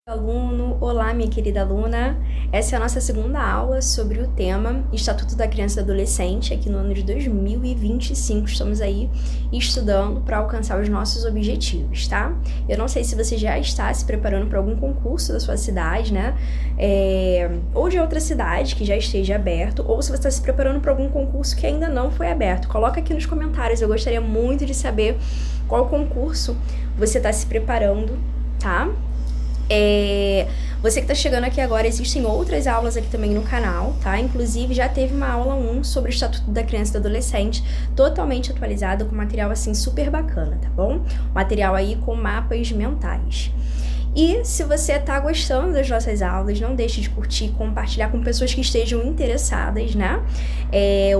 Aluno, olá minha querida aluna, essa é a nossa segunda aula sobre o tema Estatuto da Criança e do Adolescente. Aqui no ano de 2025 estamos aí estudando para alcançar os nossos objetivos, tá? Eu não sei se você já está se preparando para algum concurso da sua cidade, né? Ou de outra cidade que já esteja aberto, ou se você está se preparando para algum concurso que ainda não foi aberto. Coloca aqui nos comentários, eu gostaria muito de saber qual concurso você está se preparando, tá? Você que está chegando aqui agora, existem outras aulas aqui também no canal, tá? Inclusive, já teve uma aula 1 sobre o Estatuto da Criança e do Adolescente, totalmente atualizada, com material, assim, super bacana, tá bom? Material aí com mapas mentais. E se você tá gostando das nossas aulas, não deixe de curtir, compartilhar com pessoas que estejam interessadas, né?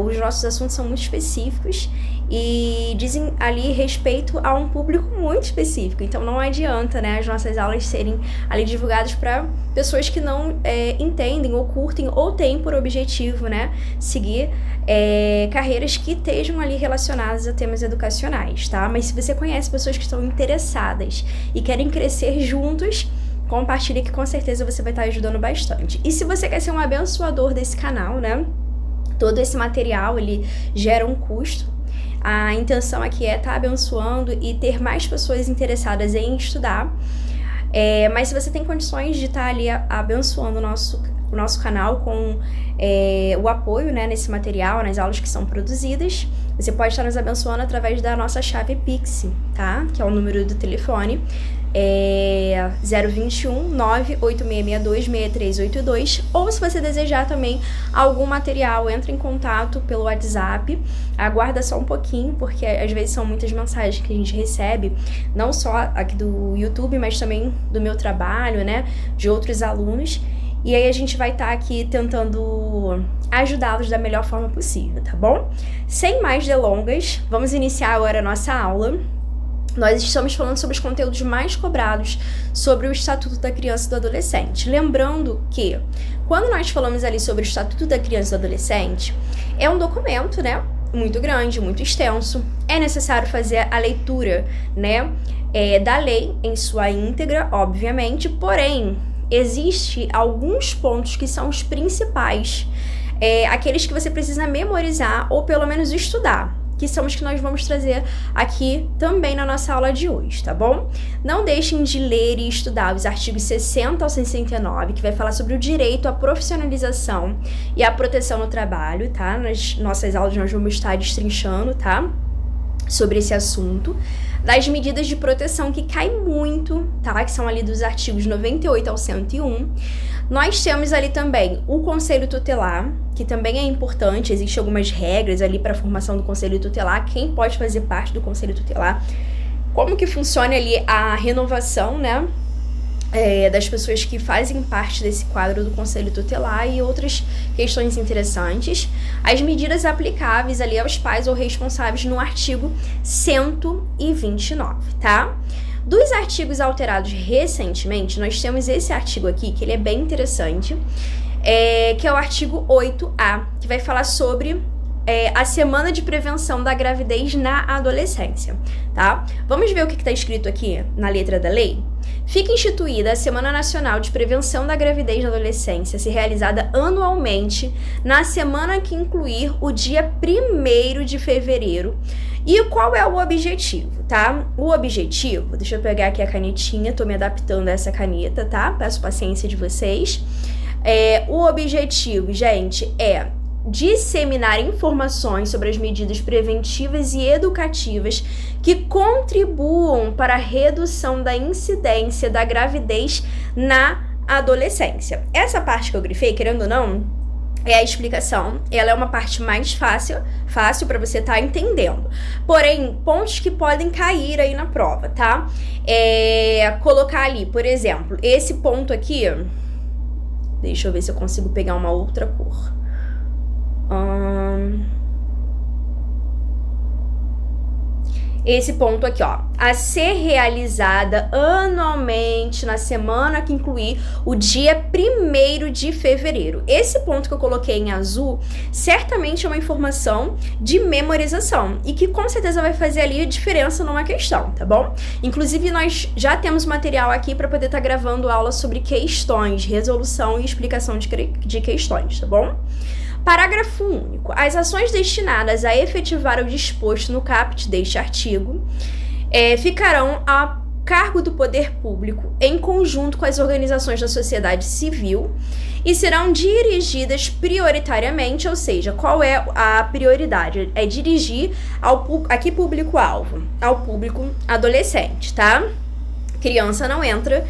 Os nossos assuntos são muito específicos e dizem ali respeito a um público muito específico. Então não adianta, né, as nossas aulas serem ali divulgadas para pessoas que não entendem ou curtem ou têm por objetivo, né, seguir carreiras que estejam ali relacionadas a temas educacionais, tá? Mas se você conhece pessoas que estão interessadas e querem crescer juntos, compartilhe que com certeza você vai estar ajudando bastante. E se você quer ser um abençoador desse canal, né, todo esse material, ele gera um custo. A intenção aqui é estar abençoando e ter mais pessoas interessadas em estudar. Mas se você tem condições de estar ali abençoando o nosso canal com o apoio, né, nesse material, nas aulas que são produzidas, você pode estar nos abençoando através da nossa chave Pix, tá? Que é o número do telefone, 021 98662 6382, ou se você desejar também algum material, entre em contato pelo WhatsApp, aguarda só um pouquinho, porque às vezes são muitas mensagens que a gente recebe, não só aqui do YouTube, mas também do meu trabalho, né, de outros alunos, e aí a gente vai estar aqui tentando ajudá-los da melhor forma possível, tá bom? Sem mais delongas, vamos iniciar agora a nossa aula. Nós estamos falando sobre os conteúdos mais cobrados sobre o Estatuto da Criança e do Adolescente. Lembrando que, quando nós falamos ali sobre o Estatuto da Criança e do Adolescente, é um documento, né, muito grande, muito extenso. É necessário fazer a leitura, né, da lei em sua íntegra, obviamente, porém, existe alguns pontos que são os principais, aqueles que você precisa memorizar ou pelo menos estudar, que são os que nós vamos trazer aqui também na nossa aula de hoje, tá bom? Não deixem de ler e estudar os artigos 60 ao 69, que vai falar sobre o direito à profissionalização e à proteção no trabalho, tá? Nas nossas aulas nós vamos estar destrinchando, tá? Sobre esse assunto, das medidas de proteção que caem muito, tá? Que são ali dos artigos 98 ao 101. Nós temos ali também o Conselho Tutelar, que também é importante, existem algumas regras ali para a formação do Conselho Tutelar, quem pode fazer parte do Conselho Tutelar, como que funciona ali a renovação, né? Das pessoas que fazem parte desse quadro do Conselho Tutelar e outras questões interessantes. As medidas aplicáveis ali aos pais ou responsáveis no artigo 129, tá? Dos artigos alterados recentemente, nós temos esse artigo aqui, que ele é bem interessante, que é o artigo 8A, que vai falar sobre a Semana de Prevenção da Gravidez na Adolescência, tá? Vamos ver o que está escrito aqui na letra da lei? Fica instituída a Semana Nacional de Prevenção da Gravidez na Adolescência, ser realizada anualmente na semana que incluir o dia 1º de fevereiro. E qual é o objetivo, tá? O objetivo, deixa eu pegar aqui a canetinha, tô me adaptando a essa caneta, tá? Peço paciência de vocês. O objetivo, gente, é disseminar informações sobre as medidas preventivas e educativas que contribuam para a redução da incidência da gravidez na adolescência. Essa parte que eu grifei, querendo ou não, é a explicação. Ela é uma parte mais fácil para você estar entendendo. Porém, pontos que podem cair aí na prova, tá? Colocar ali, por exemplo, esse ponto aqui, deixa eu ver se eu consigo pegar uma outra cor. esse ponto aqui, ó, a ser realizada anualmente na semana que incluir o dia 1º de fevereiro. Esse ponto que eu coloquei em azul, certamente é uma informação de memorização e que com certeza vai fazer ali a diferença numa questão, tá bom? Inclusive, nós já temos material aqui para poder estar gravando aula sobre questões, resolução e explicação de questões, tá bom? Parágrafo único. As ações destinadas a efetivar o disposto no caput deste artigo ficarão a cargo do poder público em conjunto com as organizações da sociedade civil e serão dirigidas prioritariamente, ou seja, qual é a prioridade? É dirigir aqui público-alvo, ao público adolescente, tá? Criança não entra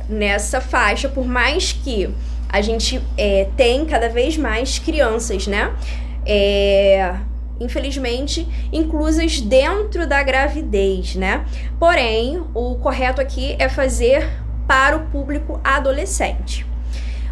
nessa faixa, por mais que a gente tem cada vez mais crianças, né? Infelizmente, inclusas dentro da gravidez, né? Porém, o correto aqui é fazer para o público adolescente.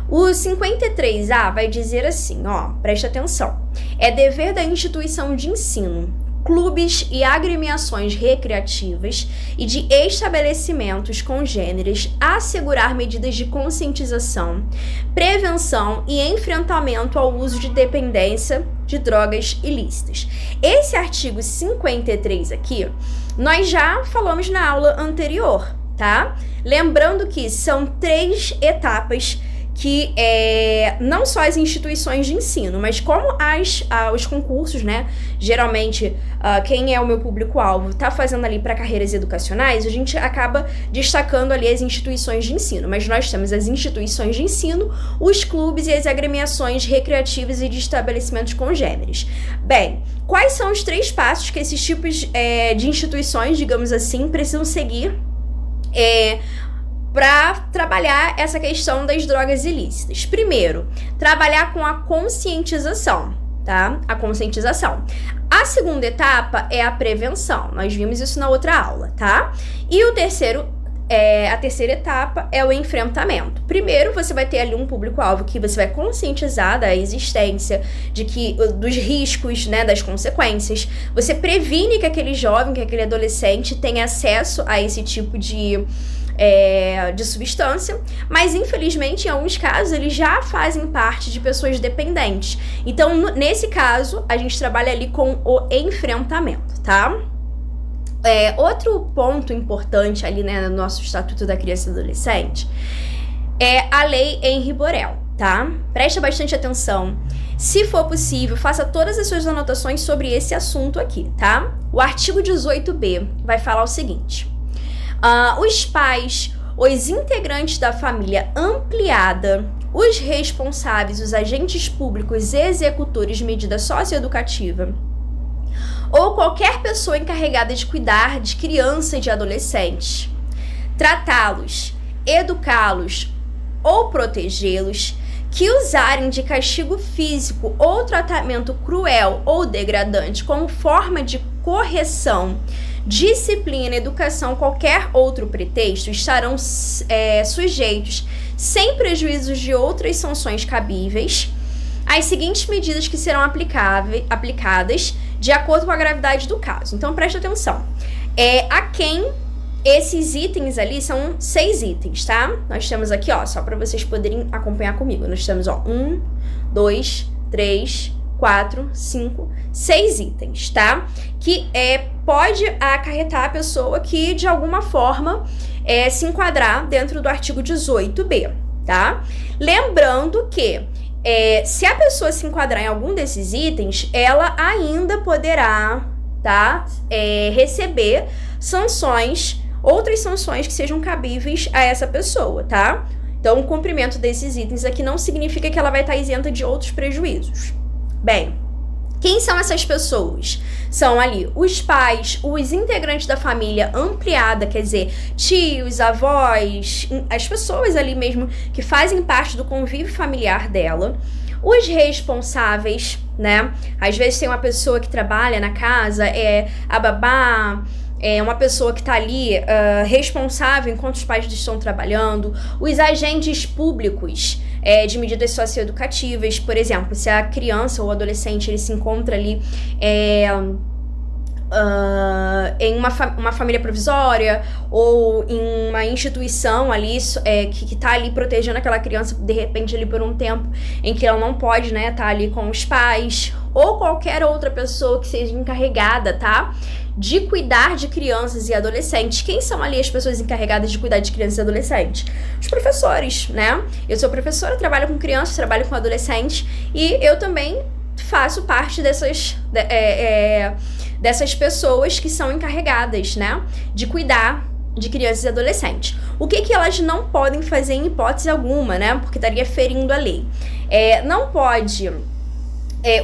O 53A vai dizer assim, ó, presta atenção. É dever da instituição de ensino, clubes e agremiações recreativas e de estabelecimentos congêneres assegurar medidas de conscientização, prevenção e enfrentamento ao uso de dependência de drogas ilícitas. Esse artigo 53 aqui, nós já falamos na aula anterior, tá? Lembrando que são 3 etapas que não só as instituições de ensino, mas como os concursos, né? Geralmente, quem é o meu público-alvo está fazendo ali para carreiras educacionais, a gente acaba destacando ali as instituições de ensino. Mas nós temos as instituições de ensino, os clubes e as agremiações recreativas e de estabelecimentos congêneres. Bem, quais são os 3 passos que esses tipos de instituições, digamos assim, precisam seguir para trabalhar essa questão das drogas ilícitas? Primeiro, trabalhar com a conscientização, tá? A conscientização. A segunda etapa é a prevenção. Nós vimos isso na outra aula, tá? E a terceira etapa é o enfrentamento. Primeiro, você vai ter ali um público-alvo que você vai conscientizar da existência, dos riscos, né, das consequências. Você previne que aquele jovem, que aquele adolescente tenha acesso a esse tipo de substância, mas infelizmente em alguns casos eles já fazem parte de pessoas dependentes. Então, nesse caso, a gente trabalha ali com o enfrentamento, tá? Outro ponto importante ali, né, no nosso Estatuto da Criança e Adolescente é a Lei Henri Borel, tá? Presta bastante atenção. Se for possível, faça todas as suas anotações sobre esse assunto aqui, tá? O artigo 18b vai falar o seguinte: os pais, os integrantes da família ampliada, os responsáveis, os agentes públicos e executores de medida socioeducativa ou qualquer pessoa encarregada de cuidar de criança e de adolescente, tratá-los, educá-los ou protegê-los, que usarem de castigo físico ou tratamento cruel ou degradante como forma de correção, disciplina, educação, qualquer outro pretexto, estarão sujeitos, sem prejuízo de outras sanções cabíveis, às seguintes medidas que serão aplicadas de acordo com a gravidade do caso. Então, preste atenção. A quem esses itens ali são 6 itens, tá? Nós temos aqui, ó, só para vocês poderem acompanhar comigo. Nós temos, ó, 1, 2, 3, 4, 5, 6 itens, tá? Que pode acarretar a pessoa que, de alguma forma, se enquadrar dentro do artigo 18b, tá? Lembrando que se a pessoa se enquadrar em algum desses itens, ela ainda poderá, tá, receber outras sanções que sejam cabíveis a essa pessoa, tá? Então, o cumprimento desses itens aqui não significa que ela vai estar isenta de outros prejuízos. Bem, quem são essas pessoas? São ali os pais, os integrantes da família ampliada, quer dizer, tios, avós, as pessoas ali mesmo que fazem parte do convívio familiar dela, os responsáveis, né? Às vezes tem uma pessoa que trabalha na casa, a babá, uma pessoa que está ali responsável enquanto os pais estão trabalhando, os agentes públicos de medidas socioeducativas, por exemplo, se a criança ou adolescente ele se encontra ali em uma família provisória ou em uma instituição ali que tá ali protegendo aquela criança, de repente ali por um tempo em que ela não pode, né, tá ali com os pais, ou qualquer outra pessoa que seja encarregada, tá, de cuidar de crianças e adolescentes. Quem são ali as pessoas encarregadas de cuidar de crianças e adolescentes? Os professores, né? Eu sou professora, trabalho com crianças, trabalho com adolescentes, e eu também faço parte dessas pessoas que são encarregadas, né, de cuidar de crianças e adolescentes. O que elas não podem fazer em hipótese alguma, né, porque estaria ferindo a lei? Não pode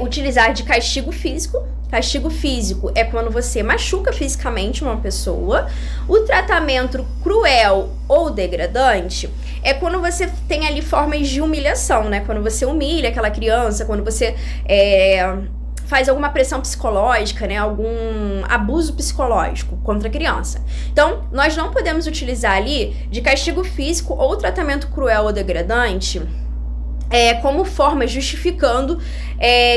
utilizar de castigo físico. Castigo físico é quando você machuca fisicamente uma pessoa. O tratamento cruel ou degradante é quando você tem ali formas de humilhação, né? Quando você humilha aquela criança, quando você faz alguma pressão psicológica, né? Algum abuso psicológico contra a criança. Então, nós não podemos utilizar ali de castigo físico ou tratamento cruel ou degradante como forma justificando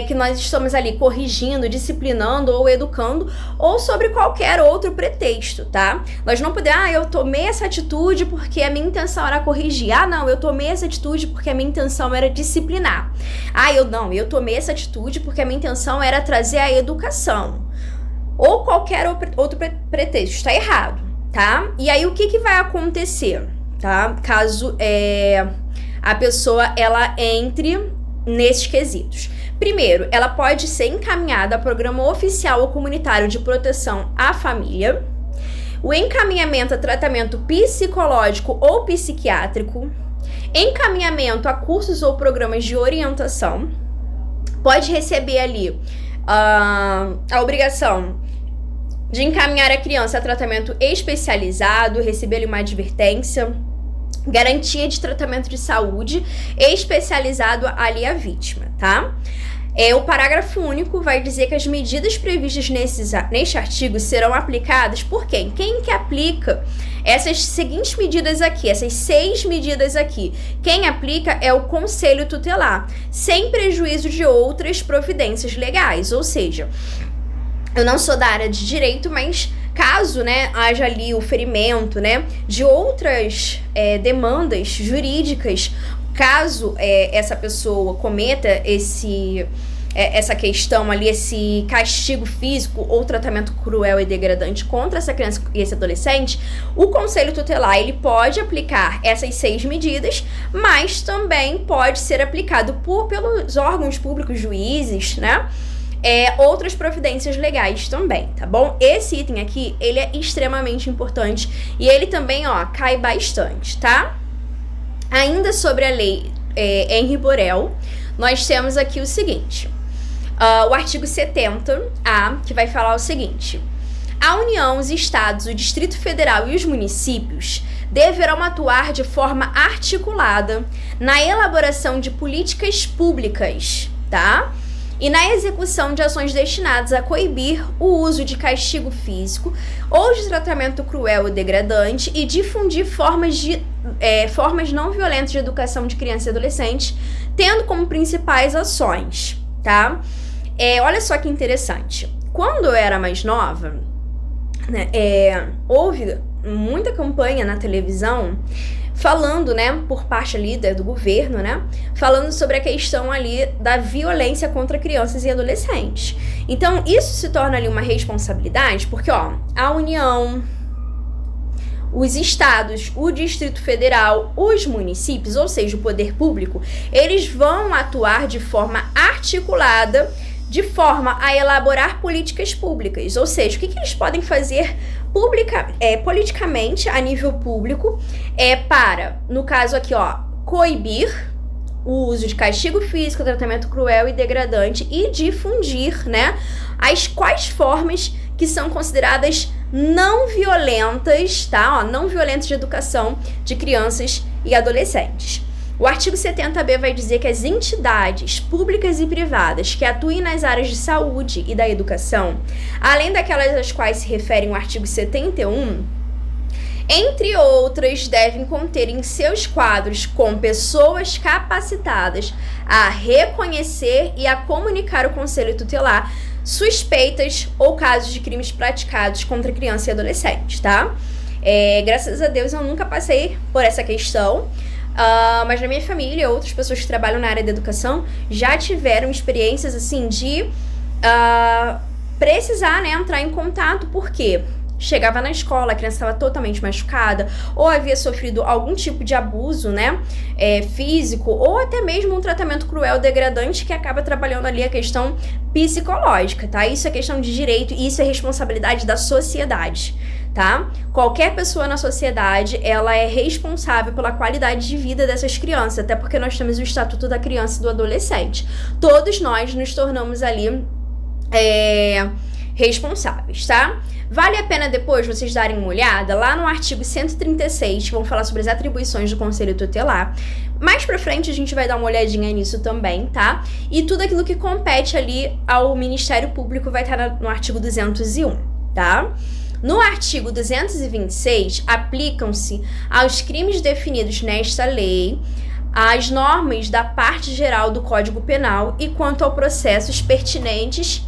que nós estamos ali corrigindo, disciplinando ou educando, ou sobre qualquer outro pretexto, tá? Nós não podemos, eu tomei essa atitude porque a minha intenção era corrigir. Não, eu tomei essa atitude porque a minha intenção era disciplinar. Eu tomei essa atitude porque a minha intenção era trazer a educação. Ou qualquer outro pretexto. Está errado, tá? E aí, o que vai acontecer, tá? Caso a pessoa ela entre nesses quesitos. Primeiro, ela pode ser encaminhada a programa oficial ou comunitário de proteção à família, o encaminhamento a tratamento psicológico ou psiquiátrico, encaminhamento a cursos ou programas de orientação, pode receber ali a obrigação de encaminhar a criança a tratamento especializado, receber ali uma advertência, garantia de tratamento de saúde especializado ali à vítima, tá? O parágrafo único vai dizer que as medidas previstas neste artigo serão aplicadas por quem? Quem que aplica essas seguintes medidas aqui, essas 6 medidas aqui? Quem aplica é o Conselho Tutelar, sem prejuízo de outras providências legais. Ou seja, eu não sou da área de direito, mas caso, né, haja ali o ferimento, né, de outras demandas jurídicas, caso essa pessoa cometa essa questão ali, esse castigo físico ou tratamento cruel e degradante contra essa criança e esse adolescente, o Conselho Tutelar, ele pode aplicar essas 6 medidas, mas também pode ser aplicado pelos órgãos públicos, juízes, né, outras providências legais também, tá bom? Esse item aqui, ele é extremamente importante e ele também, cai bastante, tá? Ainda sobre a lei Henri Borel, nós temos aqui o seguinte, o artigo 70A, que vai falar o seguinte: a União, os Estados, o Distrito Federal e os municípios deverão atuar de forma articulada na elaboração de políticas públicas, tá? E na execução de ações destinadas a coibir o uso de castigo físico ou de tratamento cruel e degradante e difundir formas não violentas de educação de crianças e adolescentes, tendo como principais ações, tá? Olha só que interessante. Quando eu era mais nova, né, houve muita campanha na televisão falando, né, por parte ali do governo, né, falando sobre a questão ali da violência contra crianças e adolescentes. Então, isso se torna ali uma responsabilidade, porque, a União, os estados, o Distrito Federal, os municípios, ou seja, o poder público, eles vão atuar de forma articulada, de forma a elaborar políticas públicas. Ou seja, o que eles podem fazer politicamente a nível público para, no caso aqui, coibir o uso de castigo físico, tratamento cruel e degradante e difundir, né, quais formas que são consideradas não violentas, tá? Não violentas de educação de crianças e adolescentes. O artigo 70B vai dizer que as entidades públicas e privadas que atuem nas áreas de saúde e da educação, além daquelas às quais se referem o artigo 71, entre outras, devem conter em seus quadros com pessoas capacitadas a reconhecer e a comunicar ao Conselho Tutelar suspeitas ou casos de crimes praticados contra criança e adolescente, tá? Graças a Deus eu nunca passei por essa questão, mas na minha família, outras pessoas que trabalham na área da educação já tiveram experiências assim de precisar, né, entrar em contato, porque chegava na escola, a criança estava totalmente machucada, ou havia sofrido algum tipo de abuso, né, físico, ou até mesmo um tratamento cruel, degradante, que acaba trabalhando ali a questão psicológica, tá? Isso é questão de direito e isso é responsabilidade da sociedade, tá? Qualquer pessoa na sociedade, ela é responsável pela qualidade de vida dessas crianças, até porque nós temos o Estatuto da Criança e do Adolescente. Todos nós nos tornamos ali responsáveis, tá? Vale a pena depois vocês darem uma olhada lá no artigo 136, que vão falar sobre as atribuições do Conselho Tutelar. Mais pra frente a gente vai dar uma olhadinha nisso também, tá? E tudo aquilo que compete ali ao Ministério Público vai estar no artigo 201, tá? No artigo 226, aplicam-se aos crimes definidos nesta lei as normas da parte geral do Código Penal e quanto ao processos pertinentes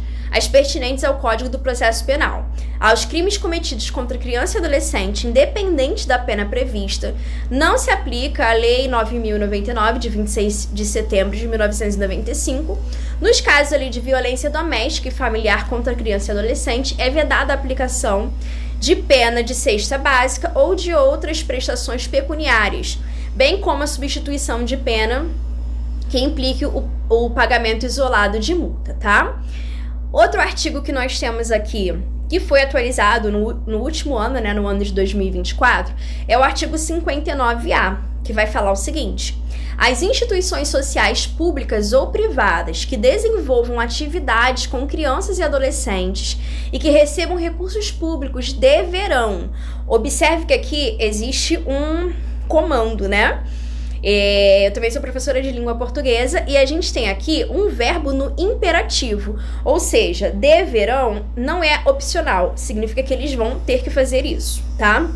ao Código do Processo Penal. Aos crimes cometidos contra criança e adolescente, independente da pena prevista, não se aplica a Lei 9.099, de 26 de setembro de 1995. Nos casos ali de violência doméstica e familiar contra criança e adolescente, é vedada a aplicação de pena de cesta básica ou de outras prestações pecuniárias, bem como a substituição de pena que implique o pagamento isolado de multa, tá? Outro artigo que nós temos aqui, que foi atualizado no último ano, né, no ano de 2024, é o artigo 59A, que vai falar o seguinte: as instituições sociais públicas ou privadas que desenvolvam atividades com crianças e adolescentes e que recebam recursos públicos deverão. Observe que aqui existe um comando, né? Eu também sou professora de língua portuguesa e a gente tem aqui um verbo no imperativo, ou seja, deverão não é opcional, significa que eles vão ter que fazer isso, tá?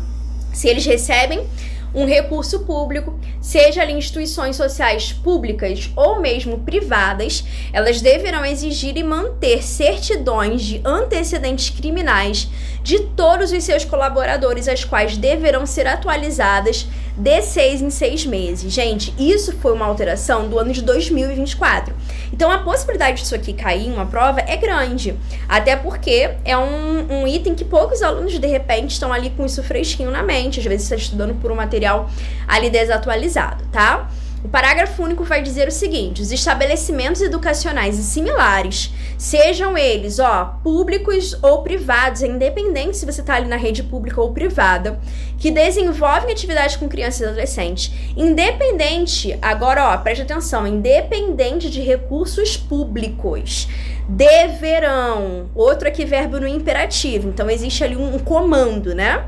Se eles recebem um recurso público, seja ali instituições sociais públicas ou mesmo privadas, elas deverão exigir e manter certidões de antecedentes criminais de todos os seus colaboradores, as quais deverão ser atualizadas de 6 em 6 meses. Gente, isso foi uma alteração do ano de 2024. Então, a possibilidade disso aqui cair em uma prova é grande. Até porque é um item que poucos alunos, de repente, estão ali com isso fresquinho na mente. Às vezes, está estudando por um material ali desatualizado, tá? O parágrafo único vai dizer o seguinte: os estabelecimentos educacionais e similares, sejam eles, públicos ou privados, independente se você está ali na rede pública ou privada, que desenvolvem atividades com crianças e adolescentes, independente, agora, preste atenção, independente de recursos públicos, deverão, outro aqui verbo no imperativo, então existe ali um comando, né?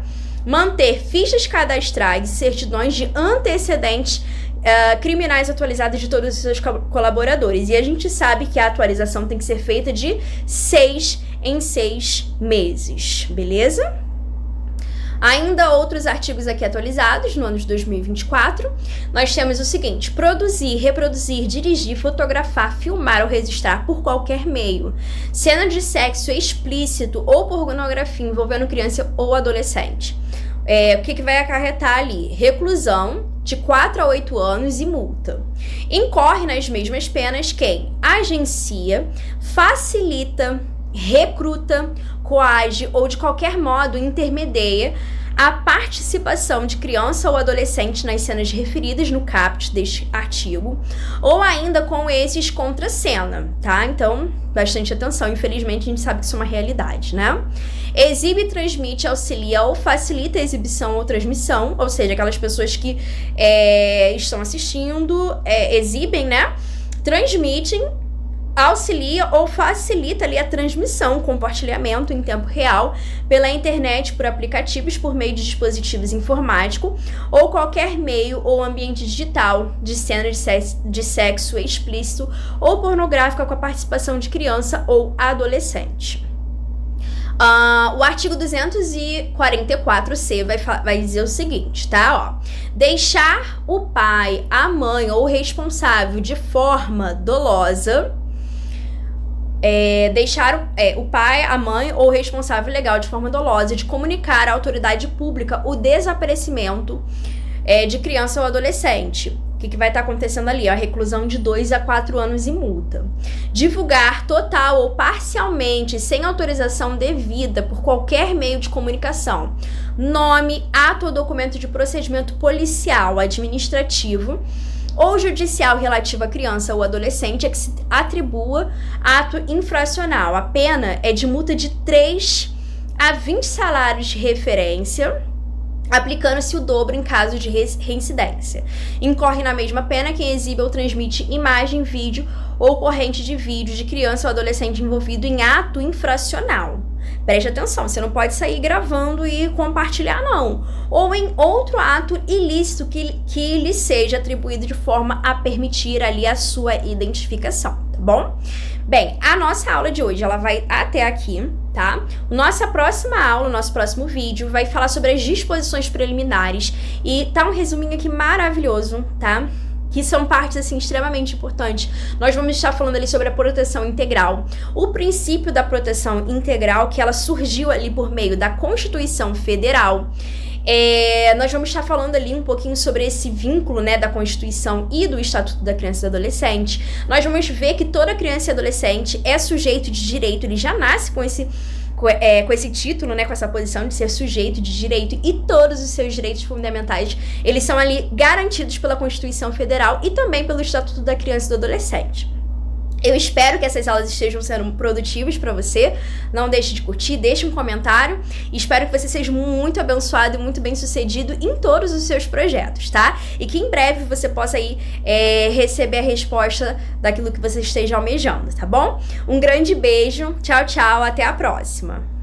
Manter fichas cadastrais e certidões de antecedentes criminais atualizadas de todos os seus colaboradores. E a gente sabe que a atualização tem que ser feita de 6 em 6 meses, beleza? Ainda outros artigos aqui atualizados no ano de 2024, nós temos o seguinte: produzir, reproduzir, dirigir, fotografar, filmar ou registrar por qualquer meio cena de sexo explícito ou pornografia envolvendo criança ou adolescente. O que vai acarretar ali? Reclusão de 4 a 8 anos e multa. Incorre nas mesmas penas quem agencia, facilita, recruta, coage ou de qualquer modo intermedia a participação de criança ou adolescente nas cenas referidas no caput deste artigo, ou ainda com esses contracena, tá? Então, bastante atenção, infelizmente a gente sabe que isso é uma realidade, né? Exibe, transmite, auxilia ou facilita a exibição ou transmissão, ou seja, aquelas pessoas que estão assistindo, exibem, né? Transmitem, auxilia ou facilita ali a transmissão, compartilhamento em tempo real pela internet, por aplicativos, por meio de dispositivos informáticos ou qualquer meio ou ambiente digital de cena de sexo explícito ou pornográfica com a participação de criança ou adolescente. O artigo 244C vai dizer o seguinte, tá? Deixar o pai, a mãe ou o responsável de forma dolosa deixar o pai, a mãe ou o responsável legal de forma dolosa de comunicar à autoridade pública o desaparecimento de criança ou adolescente. O que vai estar acontecendo ali? A reclusão de 2 a 4 anos e multa. Divulgar total ou parcialmente, sem autorização devida por qualquer meio de comunicação, nome, ato ou documento de procedimento policial, administrativo ou judicial relativo à criança ou adolescente a que se atribua ato infracional. A pena é de multa de 3 a 20 salários de referência, aplicando-se o dobro em caso de reincidência. Incorre na mesma pena quem exibe ou transmite imagem, vídeo ou corrente de vídeo de criança ou adolescente envolvido em ato infracional. Preste atenção, você não pode sair gravando e compartilhar, não. Ou em outro ato ilícito que lhe seja atribuído de forma a permitir ali a sua identificação, tá bom? Bem, a nossa aula de hoje, ela vai até aqui, tá? Nossa próxima aula, o nosso próximo vídeo, vai falar sobre as disposições preliminares e tá um resuminho aqui maravilhoso, tá? Que são partes, assim, extremamente importantes. Nós vamos estar falando ali sobre a proteção integral. O princípio da proteção integral, que ela surgiu ali por meio da Constituição Federal. Nós vamos estar falando ali um pouquinho sobre esse vínculo, né, da Constituição e do Estatuto da Criança e do Adolescente. Nós vamos ver que toda criança e adolescente é sujeito de direito, ele já nasce com esse título, né, com essa posição de ser sujeito de direito, e todos os seus direitos fundamentais, eles são ali garantidos pela Constituição Federal e também pelo Estatuto da Criança e do Adolescente. Eu espero que essas aulas estejam sendo produtivas para você. Não deixe de curtir, deixe um comentário. Espero que você seja muito abençoado e muito bem sucedido em todos os seus projetos, tá? E que em breve você possa aí receber a resposta daquilo que você esteja almejando, tá bom? Um grande beijo, tchau, tchau, até a próxima!